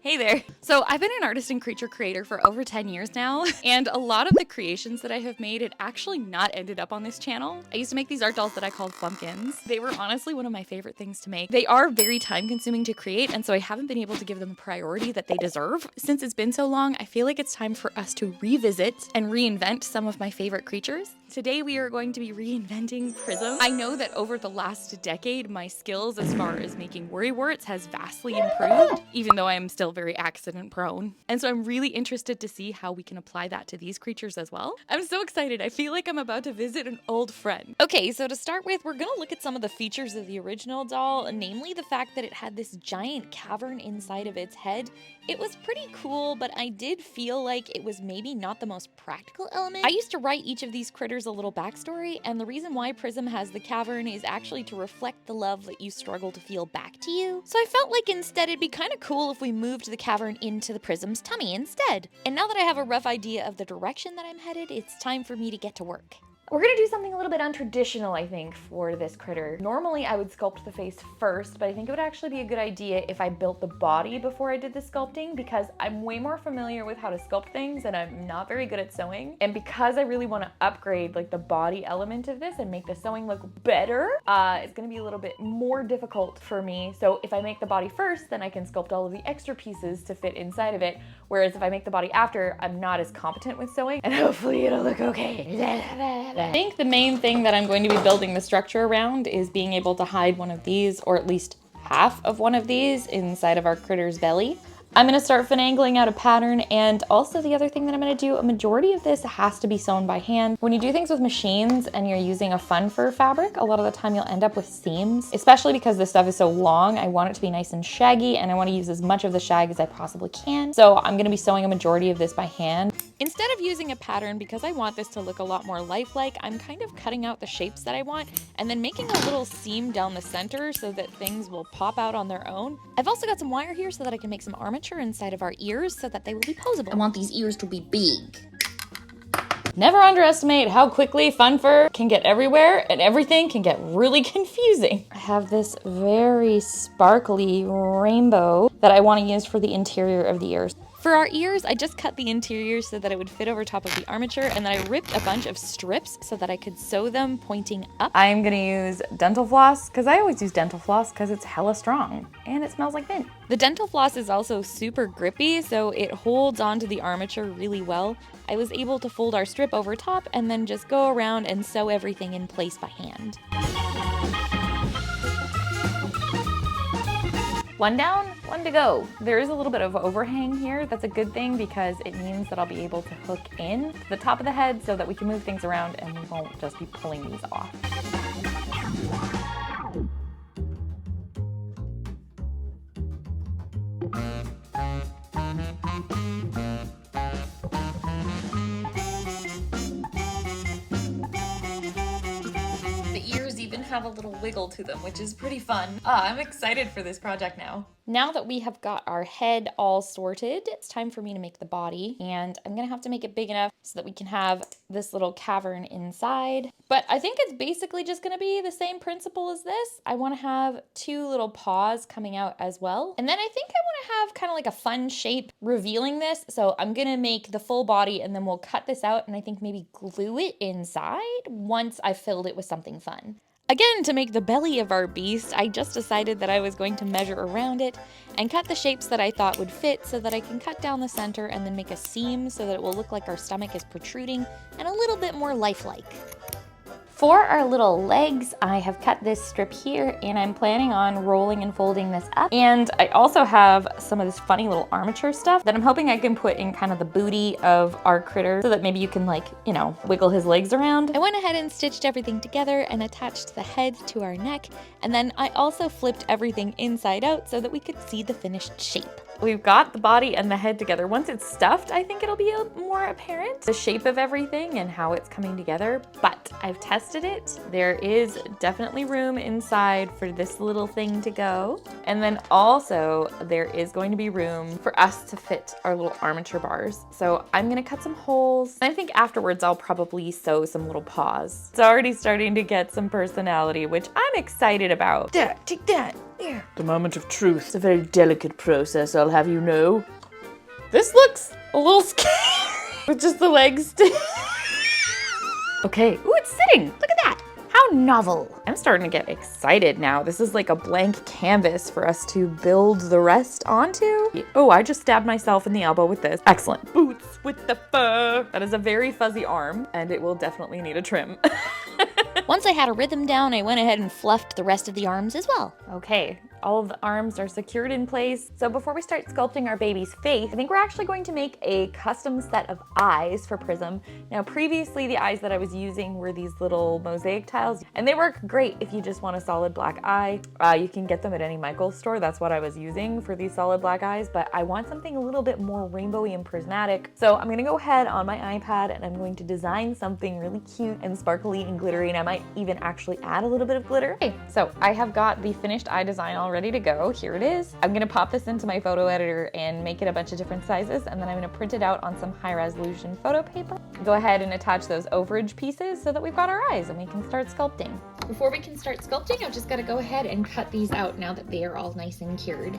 Hey there. So I've been an artist and creature creator for over 10 years now, and a lot of the creations that I have made had actually not ended up on this channel. I used to make these art dolls that I called Flumpkins. They were honestly one of my favorite things to make. They are very time consuming to create, and so I haven't been able to give them the priority that they deserve. Since it's been so long, I feel like it's time for us to revisit and reinvent some of my favorite creatures. Today we are going to be reinventing Prism. I know that over the last decade, my skills as far as making worrywarts has vastly improved, even though I am still very accident prone. And so I'm really interested to see how we can apply that to these creatures as well. I'm so excited. I feel like I'm about to visit an old friend. Okay, so to start with, we're gonna look at some of the features of the original doll, namely the fact that it had this giant cavern inside of its head. It was pretty cool, but I did feel like it was maybe not the most practical element. I used to write each of these critters a little backstory, and the reason why Prism has the cavern is actually to reflect the love that you struggle to feel back to you. So I felt like instead it'd be kind of cool if we moved the cavern into the Prism's tummy instead. And now that I have a rough idea of the direction that I'm headed, it's time for me to get to work. We're gonna do something a little bit untraditional, I think, for this critter. Normally I would sculpt the face first, but I think it would actually be a good idea if I built the body before I did the sculpting, because I'm way more familiar with how to sculpt things and I'm not very good at sewing. And because I really wanna upgrade like the body element of this and make the sewing look better, it's gonna be a little bit more difficult for me. So if I make the body first, then I can sculpt all of the extra pieces to fit inside of it. Whereas if I make the body after, I'm not as competent with sewing, and hopefully it'll look okay. I think the main thing that I'm going to be building the structure around is being able to hide one of these, or at least half of one of these, inside of our critter's belly. I'm gonna start finagling out a pattern, and also the other thing that I'm gonna do, a majority of this has to be sewn by hand. When you do things with machines and you're using a fun fur fabric, a lot of the time you'll end up with seams, especially because this stuff is so long. I want it to be nice and shaggy, and I wanna use as much of the shag as I possibly can. So I'm gonna be sewing a majority of this by hand. Instead of using a pattern, because I want this to look a lot more lifelike, I'm kind of cutting out the shapes that I want and then making a little seam down the center so that things will pop out on their own. I've also got some wire here so that I can make some armature inside of our ears so that they will be posable. I want these ears to be big. Never underestimate how quickly fun fur can get everywhere and everything can get really confusing. I have this very sparkly rainbow that I want to use for the interior of the ears. For our ears, I just cut the interior so that it would fit over top of the armature, and then I ripped a bunch of strips so that I could sew them pointing up. I'm gonna use dental floss, because I always use dental floss because it's hella strong and it smells like mint. The dental floss is also super grippy, so it holds onto the armature really well. I was able to fold our strip over top and then just go around and sew everything in place by hand. One down, one to go. There is a little bit of overhang here. That's a good thing because it means that I'll be able to hook in to the top of the head so that we can move things around and we won't just be pulling these off. Have a little wiggle to them, which is pretty fun. I'm excited for this project now. Now that we have got our head all sorted, it's time for me to make the body, and I'm gonna have to make it big enough so that we can have this little cavern inside. But I think it's basically just gonna be the same principle as this. I wanna have two little paws coming out as well. And then I think I wanna have kind of like a fun shape revealing this. So I'm gonna make the full body and then we'll cut this out and I think maybe glue it inside once I've filled it with something fun. Again, to make the belly of our beast, I just decided that I was going to measure around it and cut the shapes that I thought would fit so that I can cut down the center and then make a seam so that it will look like our stomach is protruding and a little bit more lifelike. For our little legs, I have cut this strip here and I'm planning on rolling and folding this up. And I also have some of this funny little armature stuff that I'm hoping I can put in kind of the booty of our critter so that maybe you can like, you know, wiggle his legs around. I went ahead and stitched everything together and attached the head to our neck. And then I also flipped everything inside out so that we could see the finished shape. We've got the body and the head together. Once it's stuffed, I think it'll be more apparent, the shape of everything and how it's coming together, but I've tested it. There is definitely room inside for this little thing to go. And then also there is going to be room for us to fit our little armature bars. So I'm gonna cut some holes. I think afterwards I'll probably sew some little paws. It's already starting to get some personality, which I'm excited about. Take that. Here. The moment of truth. It's a very delicate process, I'll have you know. This looks a little scary with just the legs. Okay. Ooh, it's sitting. Look at that. How novel. I'm starting to get excited now. This is like a blank canvas for us to build the rest onto. Oh, I just stabbed myself in the elbow with this. Excellent. Boots with the fur. That is a very fuzzy arm, and it will definitely need a trim. Once I had a rhythm down, I went ahead and fluffed the rest of the arms as well. Okay, all of the arms are secured in place. So before we start sculpting our baby's face, I think we're actually going to make a custom set of eyes for Prism. Now previously the eyes that I was using were these little mosaic tiles, and they work great if you just want a solid black eye. You can get them at any Michaels store. That's what I was using for these solid black eyes, but I want something a little bit more rainbowy and prismatic. So I'm gonna go ahead on my iPad and I'm going to design something really cute and sparkly and glittery, and I might even actually add a little bit of glitter. Okay, so I have got the finished eye design all ready to go. Here it is. I'm gonna pop this into my photo editor and make it a bunch of different sizes, and then I'm gonna print it out on some high resolution photo paper. Go ahead and attach those overage pieces so that we've got our eyes and we can start sculpting. Before we can start sculpting, I've just got to go ahead and cut these out now that they are all nice and cured.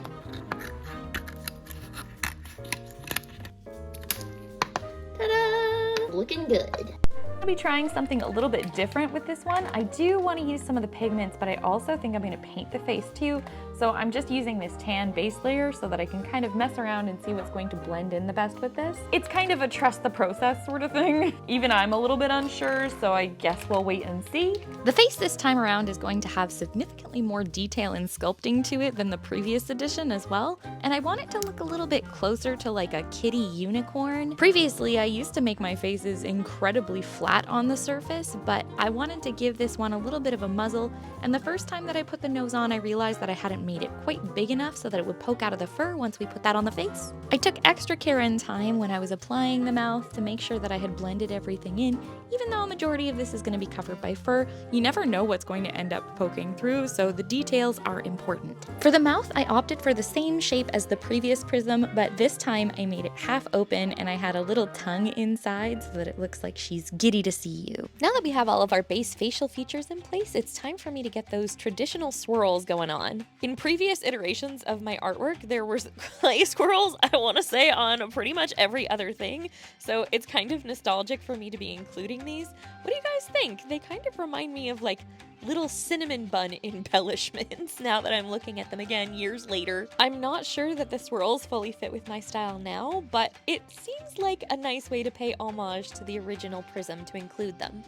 Ta-da! Looking good. I'll be trying something a little bit different with this one. I do want to use some of the pigments, but I also think I'm going to paint the face too. So I'm just using this tan base layer so that I can kind of mess around and see what's going to blend in the best with this. It's kind of a trust the process sort of thing. Even I'm a little bit unsure, so I guess we'll wait and see. The face this time around is going to have significantly more detail and sculpting to it than the previous edition as well. And I want it to look a little bit closer to like a kitty unicorn. Previously, I used to make my faces incredibly flat on the surface, but I wanted to give this one a little bit of a muzzle. And the first time that I put the nose on, I realized that I hadn't made it quite big enough so that it would poke out of the fur once we put that on the face. I took extra care and time when I was applying the mouth to make sure that I had blended everything in. Even though a majority of this is going to be covered by fur, you never know what's going to end up poking through, so the details are important. For the mouth, I opted for the same shape as the previous Prism, but this time I made it half open and I had a little tongue inside so that it looks like she's giddy to see you. Now that we have all of our base facial features in place, it's time for me to get those traditional swirls going on. In previous iterations of my artwork, there were clay squirrels, I want to say, on pretty much every other thing, so it's kind of nostalgic for me to be including these. What do you guys think? They kind of remind me of like little cinnamon bun embellishments now that I'm looking at them again years later. I'm not sure that the swirls fully fit with my style now, but it seems like a nice way to pay homage to the original Prism to include them.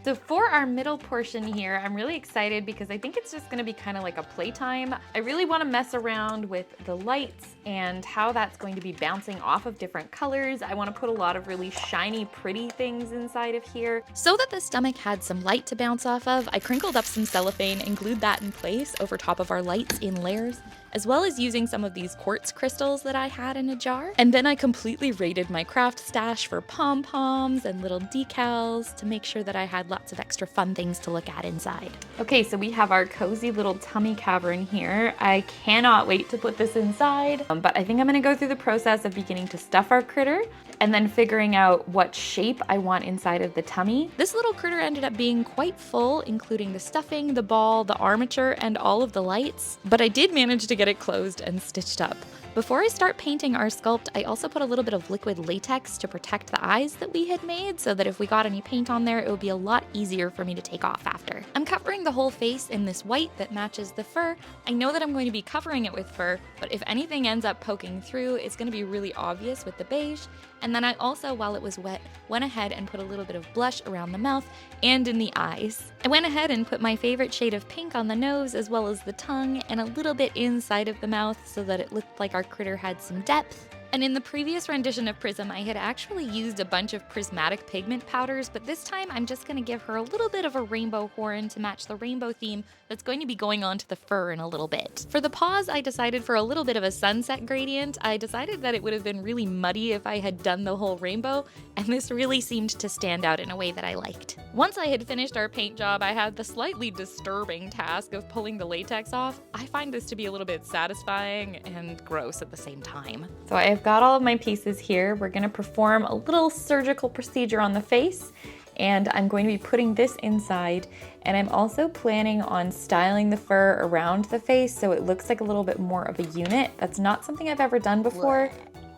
So for our middle portion here, I'm really excited because I think it's just gonna be kind of like a playtime. I really wanna mess around with the lights and how that's going to be bouncing off of different colors. I wanna put a lot of really shiny, pretty things inside of here. So that the stomach had some light to bounce off of, I crinkled up some cellophane and glued that in place over top of our lights in layers, as well as using some of these quartz crystals that I had in a jar. And then I completely raided my craft stash for pom-poms and little decals to make sure that I had lots of extra fun things to look at inside. Okay, so we have our cozy little tummy cavern here. I cannot wait to put this inside, but I think I'm gonna go through the process of beginning to stuff our critter and then figuring out what shape I want inside of the tummy. This little critter ended up being quite full, including the stuffing, the ball, the armature, and all of the lights, but I did manage to get it closed and stitched up. Before I start painting our sculpt, I also put a little bit of liquid latex to protect the eyes that we had made so that if we got any paint on there, it would be a lot easier for me to take off after. I'm covering the whole face in this white that matches the fur. I know that I'm going to be covering it with fur, but if anything ends up poking through, it's going to be really obvious with the beige. And then I also, while it was wet, went ahead and put a little bit of blush around the mouth and in the eyes. I went ahead and put my favorite shade of pink on the nose as well as the tongue and a little bit inside of the mouth so that it looked like our critter had some depth. And in the previous rendition of Prism, I had actually used a bunch of prismatic pigment powders, but this time I'm just going to give her a little bit of a rainbow horn to match the rainbow theme that's going to be going on to the fur in a little bit. For the paws, I decided for a little bit of a sunset gradient. I decided that it would have been really muddy if I had done the whole rainbow, and this really seemed to stand out in a way that I liked. Once I had finished our paint job, I had the slightly disturbing task of pulling the latex off. I find this to be a little bit satisfying and gross at the same time. So I've got all of my pieces here. We're gonna perform a little surgical procedure on the face. and I'm going to be putting this inside, and I'm also planning on styling the fur around the face so it looks like a little bit more of a unit. That's not something I've ever done before.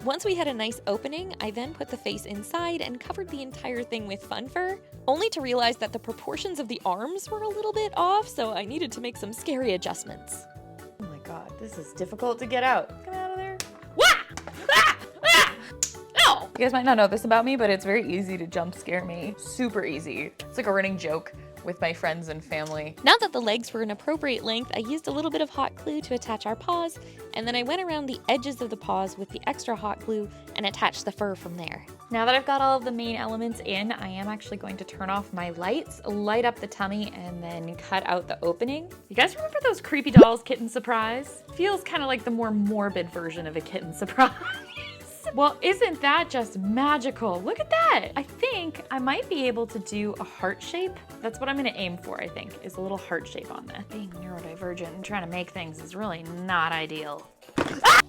Once we had a nice opening, I then put the face inside and covered the entire thing with fun fur, only to realize that the proportions of the arms were a little bit off, so I needed to make some scary adjustments. Oh my god, this is difficult to get out. Get out of there. Ow! You guys might not know this about me, but it's very easy to jump scare me. Super easy. It's like a running joke with my friends and family. Now that the legs were an appropriate length, I used a little bit of hot glue to attach our paws, and then I went around the edges of the paws with the extra hot glue and attached the fur from there. Now that I've got all of the main elements in, I am actually going to turn off my lights, light up the tummy, and then cut out the opening. You guys remember those creepy dolls Kitten Surprise? Feels kind of like the more morbid version of a Kitten Surprise. Well, isn't that just magical? Look at that. I think I might be able to do a heart shape. That's what I'm gonna aim for, I think, is a little heart shape on this. Being neurodivergent and trying to make things is really not ideal.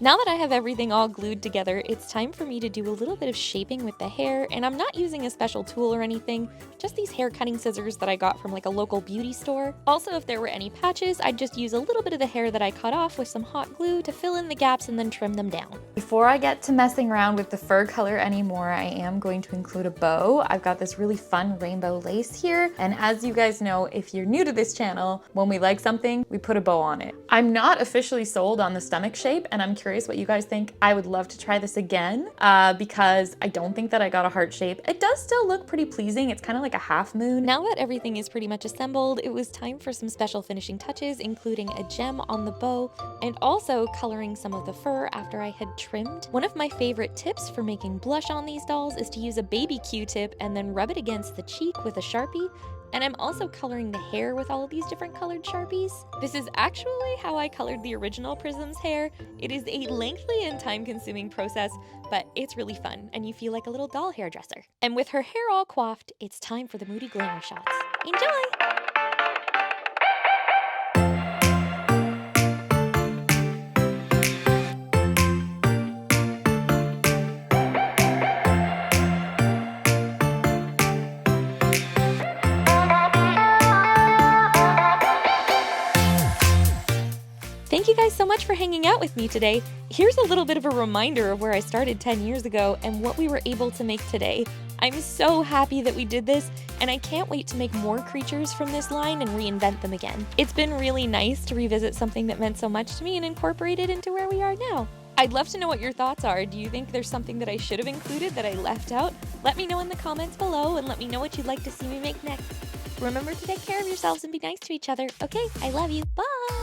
Now that I have everything all glued together, it's time for me to do a little bit of shaping with the hair, and I'm not using a special tool or anything, just these hair cutting scissors that I got from like a local beauty store. Also, if there were any patches, I'd just use a little bit of the hair that I cut off with some hot glue to fill in the gaps and then trim them down. Before I get to messing around with the fur color anymore, I am going to include a bow. I've got this really fun rainbow lace here, and as you guys know, if you're new to this channel, when we like something, we put a bow on it. I'm not officially sold on the stomach shape, and I'm curious what you guys think. I would love to try this again because I don't think that I got a heart shape. It does still look pretty pleasing. It's kind of like a half moon. Now that everything is pretty much assembled, it was time for some special finishing touches, including a gem on the bow and also coloring some of the fur after I had trimmed. One of my favorite tips for making blush on these dolls is to use a baby Q-tip and then rub it against the cheek with a Sharpie. And I'm also coloring the hair with all of these different colored Sharpies. This is actually how I colored the original Prism's hair. It is a lengthy and time-consuming process, but it's really fun, and you feel like a little doll hairdresser. And with her hair all coiffed, it's time for the moody glamour shots. Enjoy! Thank you guys so much for hanging out with me today. Here's a little bit of a reminder of where I started 10 years ago and what we were able to make today. I'm so happy that we did this, and I can't wait to make more creatures from this line and reinvent them again. It's been really nice to revisit something that meant so much to me and incorporate it into where we are now. I'd love to know what your thoughts are. Do you think there's something that I should have included that I left out? Let me know in the comments below, and let me know what you'd like to see me make next. Remember to take care of yourselves and be nice to each other. Okay, I love you. Bye!